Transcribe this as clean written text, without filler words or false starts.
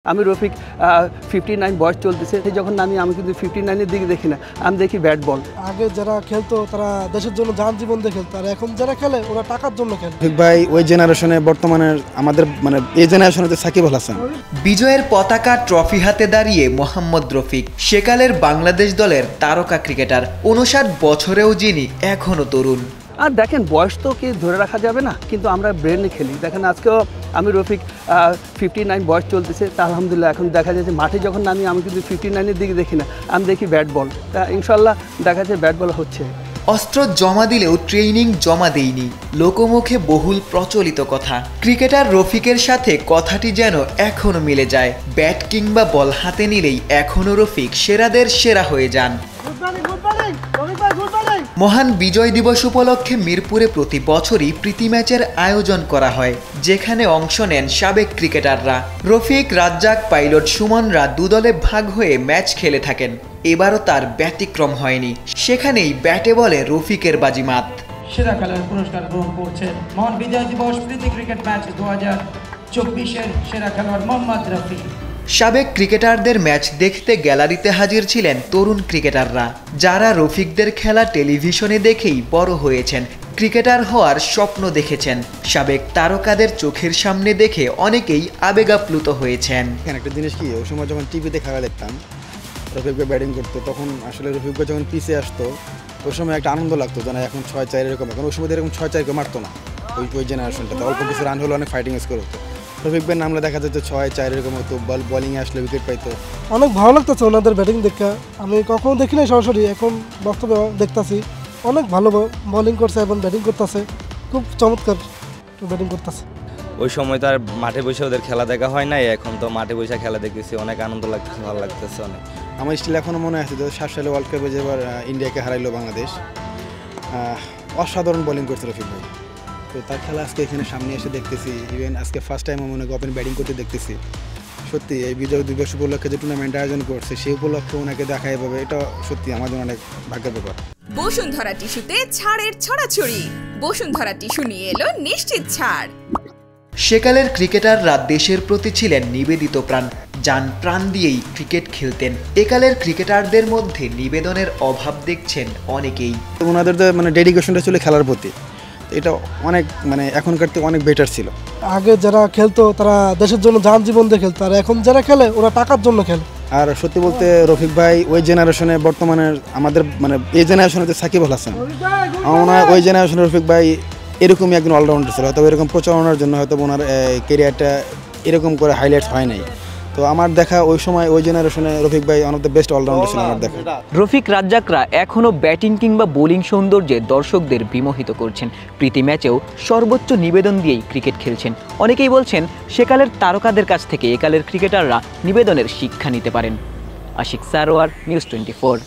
আমি রফিক 59 বয়স চলতেছে, যখন আমি কিন্তু 59 এর দিকে দেখি না, আমি দেখি ব্যাট বল। আগে যারা খেলতো তারা দেশের জন্য জান জীবন দিয়ে খেলতো, আর এখন যারা খেলে ওরা টাকার জন্য খেলে। রফিক ভাই ওই জেনারেশনে বর্তমানে আমাদের এই জেনারেশনে সাকিব আল হাসান। বিজয়ের পতাকা ট্রফি হাতে দাঁড়িয়ে মোহাম্মদ রফিক সেকালের বাংলাদেশ দলের তারকা ক্রিকেটার, 59 বছরেও যিনি এখনো তরুণ। আর দেখেন, বয়স তো কি ধরে রাখা যাবে না, কিন্তু আমরা ব্রেনে খেলি। দেখেন, আজকেও আমি রফিক 59 বয়স চলতেছে, তা আলহামদুলিল্লাহ এখন দেখা যাচ্ছে মাঠে যখন আমি কিন্তু 59 এর দিকে দেখি না, আমি দেখি ব্যাট বল। তা ইনশাল্লাহ দেখা যাচ্ছে ব্যাট বল হচ্ছে। অস্ত্র জমা দিলেও ট্রেনিং জমা দেয়নি, লোকমুখে বহুল প্রচলিত কথা। ক্রিকেটার রফিকের সাথে কথাটি যেন এখনো মিলে যায়। ব্যাট কিংবা বল হাতে নিলেই এখনো রফিক সেরাদের সেরা হয়ে যান। মহান বিজয় দিবস উপলক্ষে মিরপুরে প্রতি বছরই প্রীতি ম্যাচের আয়োজন করা হয়, যেখানে অংশ নেন সাবেক ক্রিকেটাররা। রফিক, রাজ্জাক, পাইলট সুমনরা দুদলে ভাগ হয়ে ম্যাচ খেলে থাকেন। এবারও তার ব্যতিক্রম হয়নি, সেখানেই ব্যাটে বলে রফিকের বাজিমাত। সেরা খেলার পুরস্কার গ্রহণ করছেন মহান বিজয় দিবস প্রীতি ক্রিকেট ম্যাচ 2024-এর সেরা খেলোয়াড় মোহাম্মদ রফি। সাবেক ক্রিকেটারদের ম্যাচ দেখতে গ্যালারিতে হাজির ছিলেন তরুণ ক্রিকেটাররা, যারা রফিকদের খেলা টেলিভিশনে দেখেই বড় হয়েছেন, ক্রিকেটার হওয়ার স্বপ্ন দেখেছেন। সাবেক তারকাদের চোখের সামনে দেখে অনেকেই আবেগাপ্লুত হয়েছেন। একটা জিনিস কি, ওই সময় যখন টিভিতে খেলা দেখতাম, রফিক ভাই ব্যাটিং করতো, তখন আসলে রফিক ভাই যখন পিছিয়ে আসতো, ওই সময় একটা আনন্দ লাগতো, যেন এখন 6-4 এরকম। এখন ওই সময় এরকম 6-4 কেউ মারতো না, ওই জেনারেশনটাতে অল্প কিছু রান হলে অনেক ফাইটিং স্কোর হতো। রফিক ভাই নামলে দেখা যেত 6-4 এরকম হতো, বোলিংয়ে আসলে উইকেট পাইতো। অনেক ভালো লাগতেছে ওনাদের ব্যাটিং দেখা। আমি কখনো দেখি নাই সরাসরি, এখন বাস্তবে দেখতাছি। অনেক ভালো বোলিং করছে এবং ব্যাটিং করতেছে, খুব চমৎকার ব্যাটিং করতেছে। ওই সময় তো আর মাঠে বসে ওদের খেলা দেখা হয় নাই, এখন তো মাঠে বসে খেলা দেখতেছি, অনেক আনন্দ লাগতেছে, ভালো লাগতেছে অনেক। আমার স্টিল এখনও মনে আছে 2007 সালে ওয়ার্ল্ড কাপে যেবার ইন্ডিয়াকে হারাইলো বাংলাদেশ, অসাধারণ বোলিং করছে রফিক ভাই। তো তার খেলা আজকে এখানে সামনে এসে দেখতেছি, ইভেন আজকে ফার্স্ট টাইম মনে হয় ওপেন ব্যাটিং করতে দেখতেছি। সত্যি এই বিজয় দিবস উপলক্ষে যে টুর্নামেন্ট আয়োজন করছে, সেই উপলক্ষে ওনাকে দেখা এভাবে, এটা সত্যি আমাদের অনেক ভাগ্যের ব্যাপার। বসুন্ধরা টিস্যুতে ছাড়ের ছড়াছড়ি। বসুন্ধরা টিস্যু নিয়ে এলো নিশ্চিত ছাড়। সেকালের ক্রিকেটাররা দেশের প্রতি ছিলেন নিবেদিত প্রাণ, যান প্রাণ দিয়েই ক্রিকেট খেলতেন। একালের ক্রিকেটারদের মধ্যে নিবেদনের অভাব দেখছেন অনেকেই। ওনাদের তো ডেডিকেশনটা ছিল খেলার প্রতি, এটা অনেক এখনকার থেকে অনেক বেটার ছিল। আগে যারা খেলতো তারা দেশের জন্য জান জীবন দিয়ে খেলতো, আর এখন যারা খেলে ওরা টাকার জন্য খেলে। আর সত্যি বলতে রফিক ভাই ওই জেনারেশনে বর্তমানে আমাদের এই জেনারেশনে সাকিব আল হাসান। আমার মনে হয় ওই জেনারেশনে রফিক ভাই এরকমই একজন অলরাউন্ডার ছিল, হয়তো এরকম প্রচারণার জন্য হয়তো ওনার কেরিয়ারটা এরকম করে হাইলাইটস হয় নাই। তো আমার দেখা ওই সময় ওই জেনারেশনে রফিক ভাই one of the best allrounder ছিল আমার দেখা। রফিক, রাজ্জাকরা এখনও ব্যাটিং কিংবা বোলিং সৌন্দর্যে দর্শকদের বিমোহিত করছেন। প্রীতি ম্যাচেও সর্বোচ্চ নিবেদন দিয়েই ক্রিকেট খেলছেন। অনেকেই বলছেন সেকালের তারকাদের কাছ থেকে একালের ক্রিকেটাররা নিবেদনের শিক্ষা নিতে পারেন। আশিক সারোয়ার, নিউজ 24।